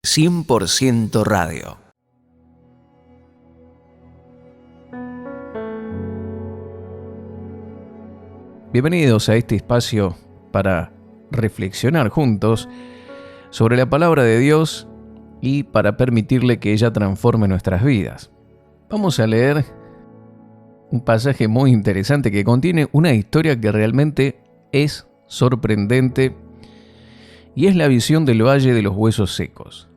100% Radio. Bienvenidos a este espacio para reflexionar juntos sobre la palabra de Dios y para permitirle que ella transforme nuestras vidas. Vamos a leer un pasaje muy interesante que contiene una historia que realmente es sorprendente y es la visión del Valle de los Huesos Secos.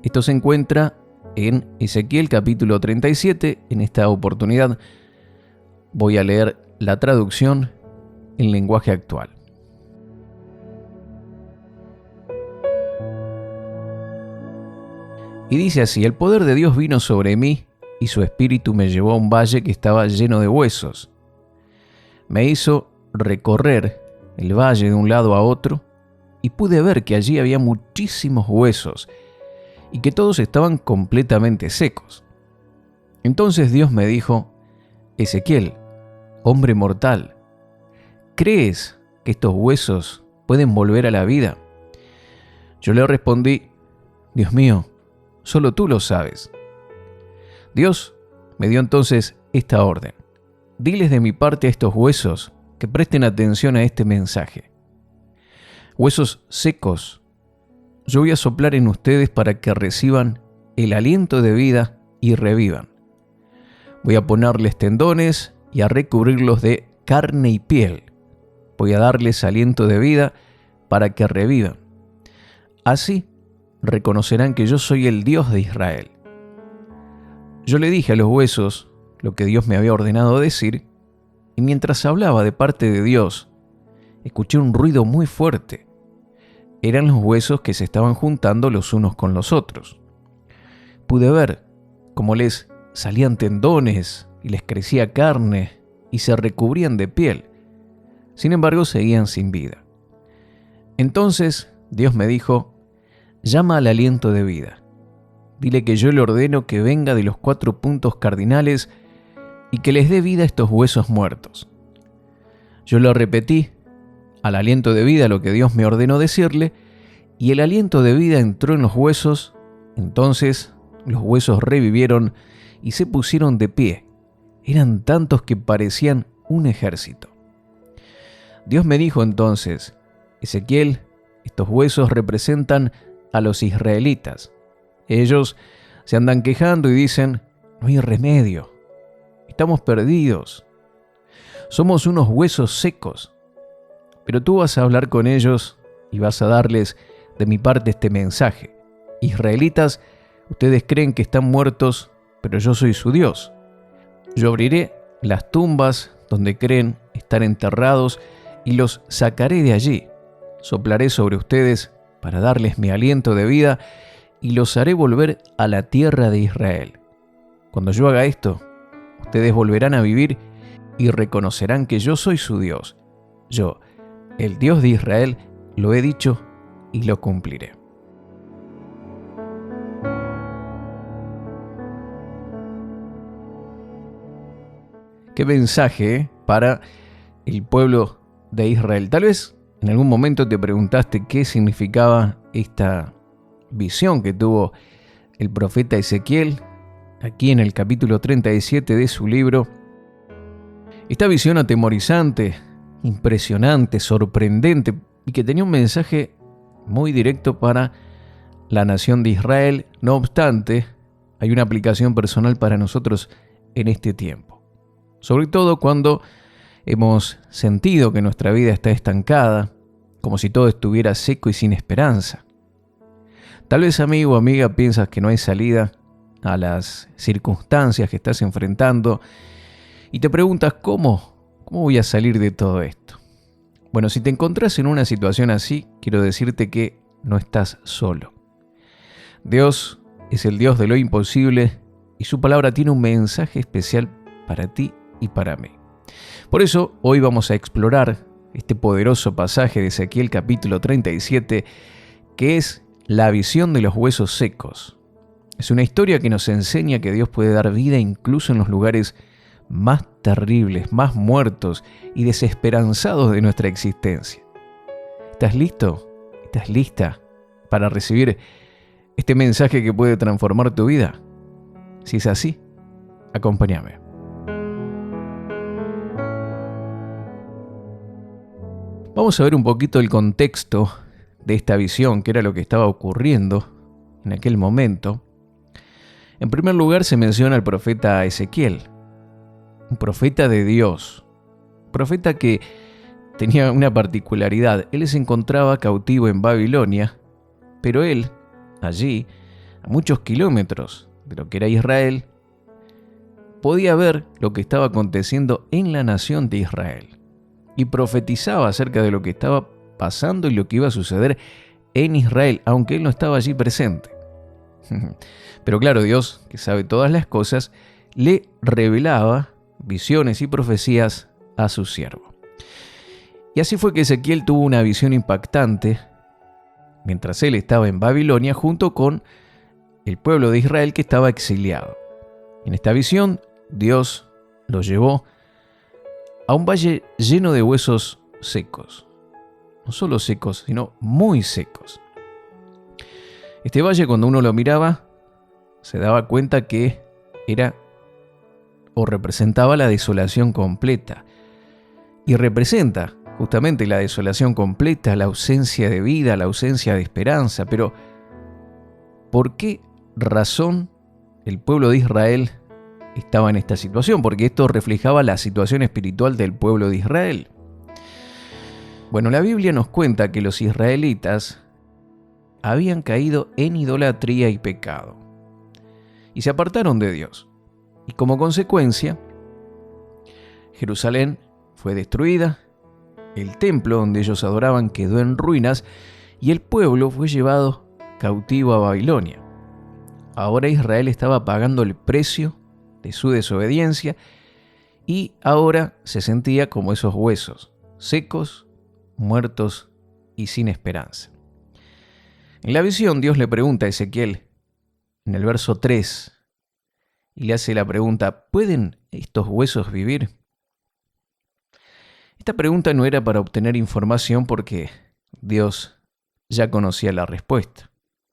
Esto se encuentra en Ezequiel capítulo 37. En esta oportunidad voy a leer la traducción en lenguaje actual. Y dice así: el poder de Dios vino sobre mí y su espíritu me llevó a un valle que estaba lleno de huesos. Me hizo recorrer el valle de un lado a otro y pude ver que allí había muchísimos huesos y que todos estaban completamente secos. Entonces Dios me dijo: Ezequiel, hombre mortal, ¿crees que estos huesos pueden volver a la vida? Yo le respondí: Dios mío, solo tú lo sabes. Dios me dio entonces esta orden: diles de mi parte a estos huesos que presten atención a este mensaje. Huesos secos, yo voy a soplar en ustedes para que reciban el aliento de vida y revivan. Voy a ponerles tendones y a recubrirlos de carne y piel. Voy a darles aliento de vida para que revivan. Así reconocerán que yo soy el Dios de Israel. Yo le dije a los huesos lo que Dios me había ordenado decir, y mientras hablaba de parte de Dios, escuché un ruido muy fuerte. Eran los huesos que se estaban juntando los unos con los otros. Pude ver cómo les salían tendones y les crecía carne y se recubrían de piel. Sin embargo, seguían sin vida. Entonces Dios me dijo: llama al aliento de vida. Dile que yo le ordeno que venga de los 4 puntos cardinales y que les dé vida a estos huesos muertos. Yo lo repetí al aliento de vida lo que Dios me ordenó decirle, y el aliento de vida entró en los huesos. Entonces los huesos revivieron y se pusieron de pie. Eran tantos que parecían un ejército. Dios me dijo entonces: Ezequiel, estos huesos representan a los israelitas. Ellos se andan quejando y dicen: no hay remedio, estamos perdidos, somos unos huesos secos. Pero tú vas a hablar con ellos y vas a darles de mi parte este mensaje: israelitas, ustedes creen que están muertos, pero yo soy su Dios. Yo abriré las tumbas donde creen estar enterrados y los sacaré de allí. Soplaré sobre ustedes para darles mi aliento de vida y los haré volver a la tierra de Israel. Cuando yo haga esto, ustedes volverán a vivir y reconocerán que yo soy su Dios. Yo, el Dios de Israel, lo he dicho y lo cumpliré. Qué mensaje para el pueblo de Israel. Tal vez en algún momento te preguntaste qué significaba esta visión que tuvo el profeta Ezequiel aquí en el capítulo 37 de su libro. Esta visión atemorizante, impresionante, sorprendente, y que tenía un mensaje muy directo para la nación de Israel. No obstante, hay una aplicación personal para nosotros en este tiempo. Sobre todo cuando hemos sentido que nuestra vida está estancada, como si todo estuviera seco y sin esperanza. Tal vez, amigo o amiga, piensas que no hay salida a las circunstancias que estás enfrentando y te preguntas ¿cómo voy a salir de todo esto? Bueno, si te encontrás en una situación así, quiero decirte que no estás solo. Dios es el Dios de lo imposible y su palabra tiene un mensaje especial para ti y para mí. Por eso, hoy vamos a explorar este poderoso pasaje de Ezequiel capítulo 37, que es la visión de los huesos secos. Es una historia que nos enseña que Dios puede dar vida incluso en los lugares más terribles, más muertos y desesperanzados de nuestra existencia. ¿Estás listo? ¿Estás lista para recibir este mensaje que puede transformar tu vida? Si es así, acompáñame. Vamos a ver un poquito el contexto de esta visión, qué era lo que estaba ocurriendo en aquel momento. En primer lugar se menciona al profeta Ezequiel, un profeta de Dios, un profeta que tenía una particularidad. Él se encontraba cautivo en Babilonia, pero él, allí, a muchos kilómetros de lo que era Israel, podía ver lo que estaba aconteciendo en la nación de Israel y profetizaba acerca de lo que estaba pasando y lo que iba a suceder en Israel, aunque él no estaba allí presente. Pero claro, Dios, que sabe todas las cosas, le revelaba visiones y profecías a su siervo. Y así fue que Ezequiel tuvo una visión impactante mientras él estaba en Babilonia junto con el pueblo de Israel que estaba exiliado. En esta visión, Dios lo llevó a un valle lleno de huesos secos. No solo secos, sino muy secos. Este valle, cuando uno lo miraba, se daba cuenta que era o representaba la desolación completa. Y representa justamente la desolación completa, la ausencia de vida, la ausencia de esperanza. Pero, ¿por qué razón el pueblo de Israel estaba en esta situación? Porque esto reflejaba la situación espiritual del pueblo de Israel. Bueno, la Biblia nos cuenta que los israelitas habían caído en idolatría y pecado, y se apartaron de Dios. Y como consecuencia, Jerusalén fue destruida, el templo donde ellos adoraban quedó en ruinas, y el pueblo fue llevado cautivo a Babilonia. Ahora Israel estaba pagando el precio de su desobediencia, y ahora se sentía como esos huesos, secos, muertos y sin esperanza. En la visión, Dios le pregunta a Ezequiel, en el verso 3, y le hace la pregunta, ¿pueden estos huesos vivir? Esta pregunta no era para obtener información porque Dios ya conocía la respuesta.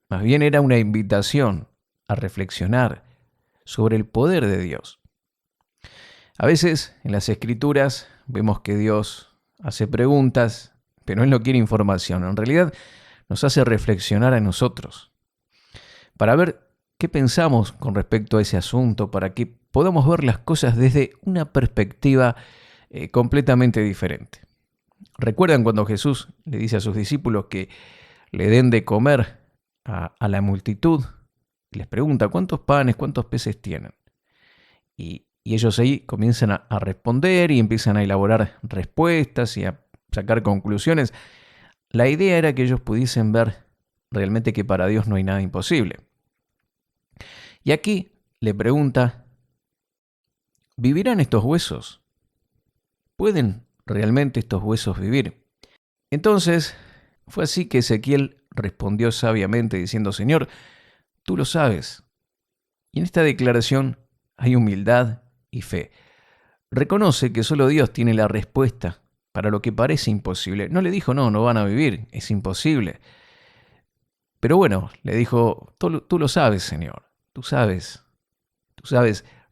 Más bien era una invitación a reflexionar sobre el poder de Dios. A veces en las Escrituras vemos que Dios hace preguntas, pero Él no quiere información. En realidad nos hace reflexionar a nosotros para ver qué pensamos con respecto a ese asunto, para que podamos ver las cosas desde una perspectiva completamente diferente. ¿Recuerdan cuando Jesús le dice a sus discípulos que le den de comer a la multitud? Les pregunta, ¿cuántos panes, cuántos peces tienen? Y ellos ahí comienzan a responder y empiezan a elaborar respuestas y a sacar conclusiones. La idea era que ellos pudiesen ver realmente que para Dios no hay nada imposible. Y aquí le pregunta, ¿vivirán estos huesos? ¿Pueden realmente estos huesos vivir? Entonces, fue así que Ezequiel respondió sabiamente diciendo, Señor, tú lo sabes. Y en esta declaración hay humildad y fe. Reconoce que solo Dios tiene la respuesta para lo que parece imposible. No le dijo, no van a vivir, es imposible. Pero bueno, le dijo, tú lo sabes, Señor. Tú sabes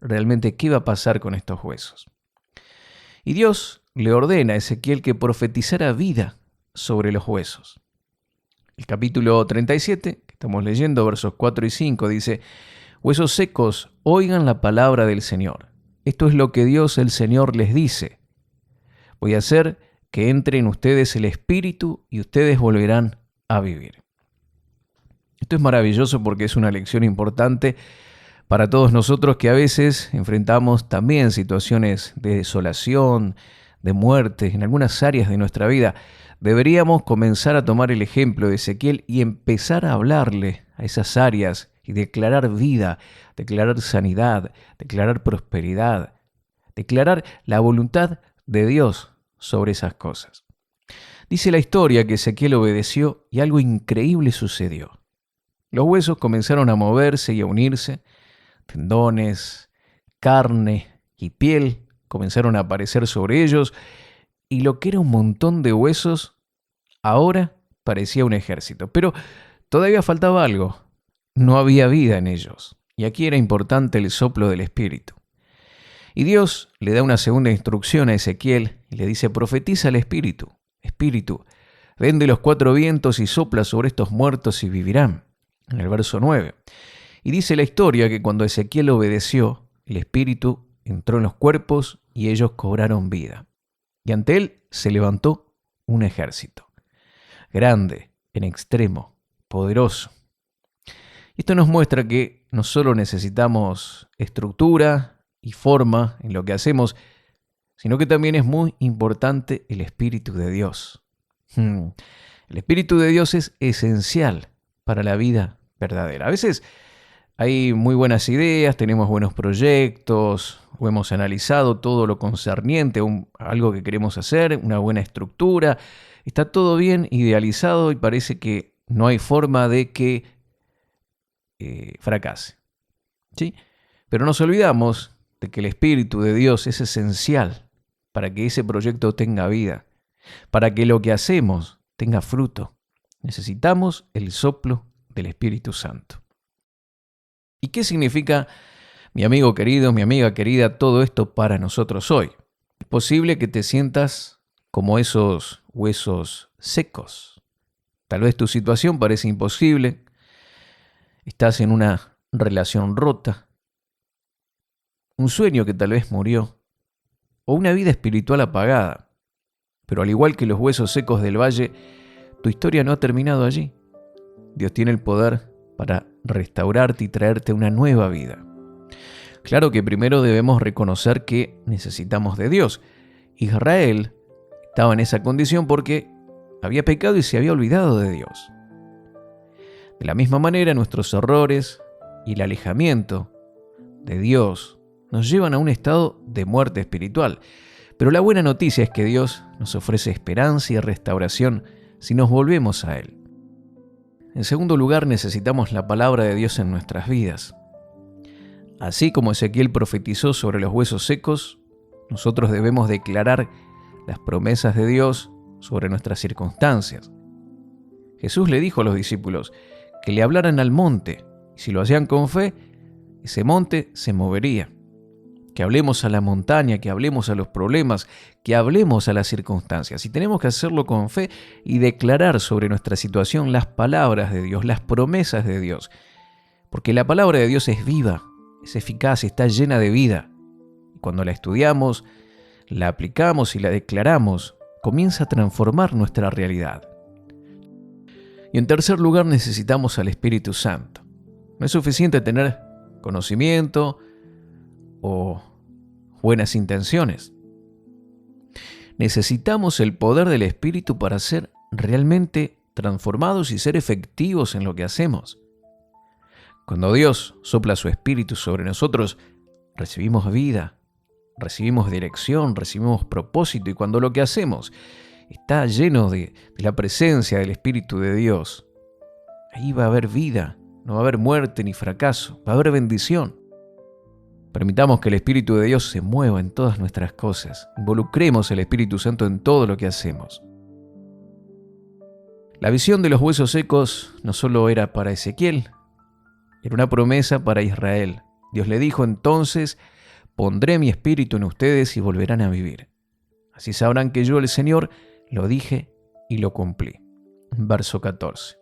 realmente qué va a pasar con estos huesos. Y Dios le ordena a Ezequiel que profetizara vida sobre los huesos. El capítulo 37, que estamos leyendo, versos 4 y 5, dice, huesos secos, oigan la palabra del Señor. Esto es lo que Dios el Señor les dice. Voy a hacer que entre en ustedes el Espíritu y ustedes volverán a vivir. Esto es maravilloso porque es una lección importante para todos nosotros que a veces enfrentamos también situaciones de desolación, de muerte en algunas áreas de nuestra vida. Deberíamos comenzar a tomar el ejemplo de Ezequiel y empezar a hablarle a esas áreas y declarar vida, declarar sanidad, declarar prosperidad, declarar la voluntad de Dios sobre esas cosas. Dice la historia que Ezequiel obedeció y algo increíble sucedió. Los huesos comenzaron a moverse y a unirse, tendones, carne y piel comenzaron a aparecer sobre ellos, y lo que era un montón de huesos ahora parecía un ejército. Pero todavía faltaba algo. no había vida en ellos. Y aquí era importante el soplo del Espíritu. Y Dios le da una segunda instrucción a Ezequiel y le dice: profetiza al Espíritu. Espíritu, ven de los cuatro vientos y sopla sobre estos muertos y vivirán. En el verso 9. Y dice la historia que cuando Ezequiel obedeció, el Espíritu entró en los cuerpos y ellos cobraron vida. Y ante él se levantó un ejército. Grande, en extremo, poderoso. Esto nos muestra que no solo necesitamos estructura y forma en lo que hacemos, sino que también es muy importante el Espíritu de Dios. El Espíritu de Dios es esencial para la vida verdadera. A veces hay muy buenas ideas, tenemos buenos proyectos, o hemos analizado todo lo concerniente a algo que queremos hacer, una buena estructura. Está todo bien idealizado y parece que no hay forma de que fracase. ¿Sí? Pero nos olvidamos de que el Espíritu de Dios es esencial para que ese proyecto tenga vida, para que lo que hacemos tenga fruto. Necesitamos el soplo del Espíritu Santo. ¿Y qué significa, mi amigo querido, mi amiga querida, todo esto para nosotros hoy? Es posible que te sientas como esos huesos secos. Tal vez tu situación parece imposible. Estás en una relación rota, un sueño que tal vez murió, o una vida espiritual apagada. Pero al igual que los huesos secos del valle, tu historia no ha terminado allí. Dios tiene el poder para restaurarte y traerte una nueva vida. Claro que primero debemos reconocer que necesitamos de Dios. Israel estaba en esa condición porque había pecado y se había olvidado de Dios. De la misma manera, nuestros errores y el alejamiento de Dios nos llevan a un estado de muerte espiritual. Pero la buena noticia es que Dios nos ofrece esperanza y restauración si nos volvemos a Él. En segundo lugar, necesitamos la palabra de Dios en nuestras vidas. Así como Ezequiel profetizó sobre los huesos secos, nosotros debemos declarar las promesas de Dios sobre nuestras circunstancias. Jesús le dijo a los discípulos que le hablaran al monte, y si lo hacían con fe, ese monte se movería. Que hablemos a la montaña, que hablemos a los problemas, que hablemos a las circunstancias. Y tenemos que hacerlo con fe y declarar sobre nuestra situación las palabras de Dios, las promesas de Dios. Porque la palabra de Dios es viva, es eficaz, está llena de vida. Y cuando la estudiamos, la aplicamos y la declaramos, comienza a transformar nuestra realidad. Y en tercer lugar, necesitamos al Espíritu Santo. No es suficiente tener conocimiento o buenas intenciones. Necesitamos el poder del Espíritu para ser realmente transformados y ser efectivos en lo que hacemos. Cuando Dios sopla su Espíritu sobre nosotros, recibimos vida, recibimos dirección, recibimos propósito, y cuando lo que hacemos está lleno de la presencia del Espíritu de Dios, ahí va a haber vida, no va a haber muerte ni fracaso, va a haber bendición. Permitamos que el Espíritu de Dios se mueva en todas nuestras cosas. Involucremos el Espíritu Santo en todo lo que hacemos. La visión de los huesos secos no solo era para Ezequiel, era una promesa para Israel. Dios le dijo entonces: pondré mi espíritu en ustedes y volverán a vivir. Así sabrán que yo, el Señor, lo dije y lo cumplí. Verso 14.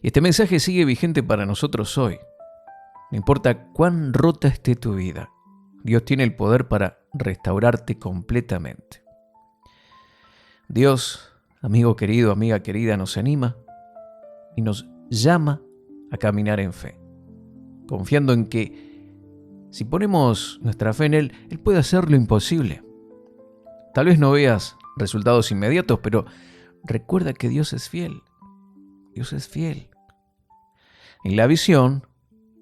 Y este mensaje sigue vigente para nosotros hoy. No importa cuán rota esté tu vida, Dios tiene el poder para restaurarte completamente. Dios, amigo querido, amiga querida, nos anima y nos llama a caminar en fe, confiando en que si ponemos nuestra fe en Él, Él puede hacer lo imposible. Tal vez no veas resultados inmediatos, pero recuerda que Dios es fiel. Dios es fiel. En la visión,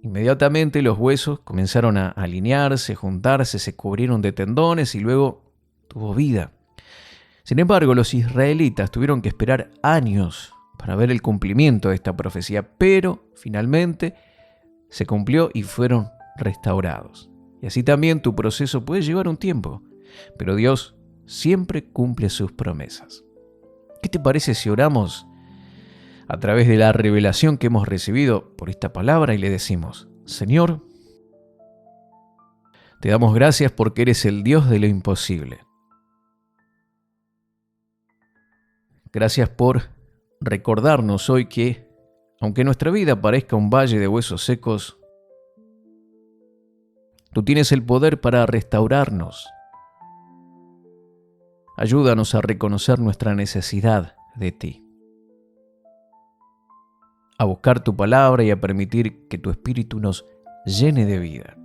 inmediatamente los huesos comenzaron a alinearse, juntarse, se cubrieron de tendones y luego tuvo vida. Sin embargo, los israelitas tuvieron que esperar años para ver el cumplimiento de esta profecía, pero finalmente se cumplió y fueron restaurados. Y así también tu proceso puede llevar un tiempo, pero Dios siempre cumple sus promesas. ¿Qué te parece si oramos a través de la revelación que hemos recibido por esta palabra y le decimos: Señor, te damos gracias porque eres el Dios de lo imposible. Gracias por recordarnos hoy que, aunque nuestra vida parezca un valle de huesos secos, tú tienes el poder para restaurarnos. Ayúdanos a reconocer nuestra necesidad de ti, a buscar tu palabra y a permitir que tu Espíritu nos llene de vida.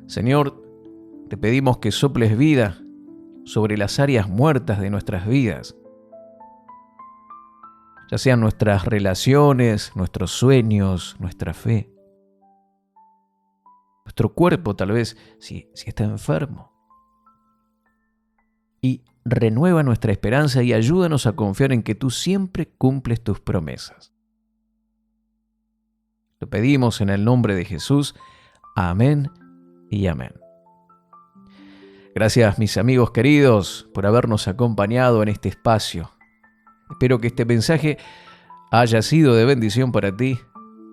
Señor, te pedimos que soples vida sobre las áreas muertas de nuestras vidas, ya sean nuestras relaciones, nuestros sueños, nuestra fe, nuestro cuerpo tal vez si está enfermo. Y renueva nuestra esperanza y ayúdanos a confiar en que tú siempre cumples tus promesas. Lo pedimos en el nombre de Jesús. Amén y amén. Gracias, mis amigos queridos, por habernos acompañado en este espacio. Espero que este mensaje haya sido de bendición para ti.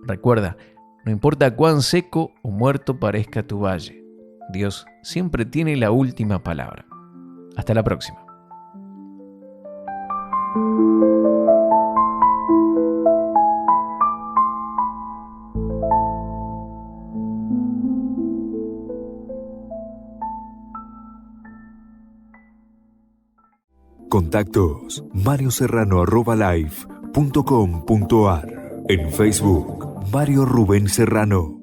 Recuerda, no importa cuán seco o muerto parezca tu valle, Dios siempre tiene la última palabra. Hasta la próxima. Contactos: marioserrano@live.com.ar. En Facebook, Mario Rubén Serrano.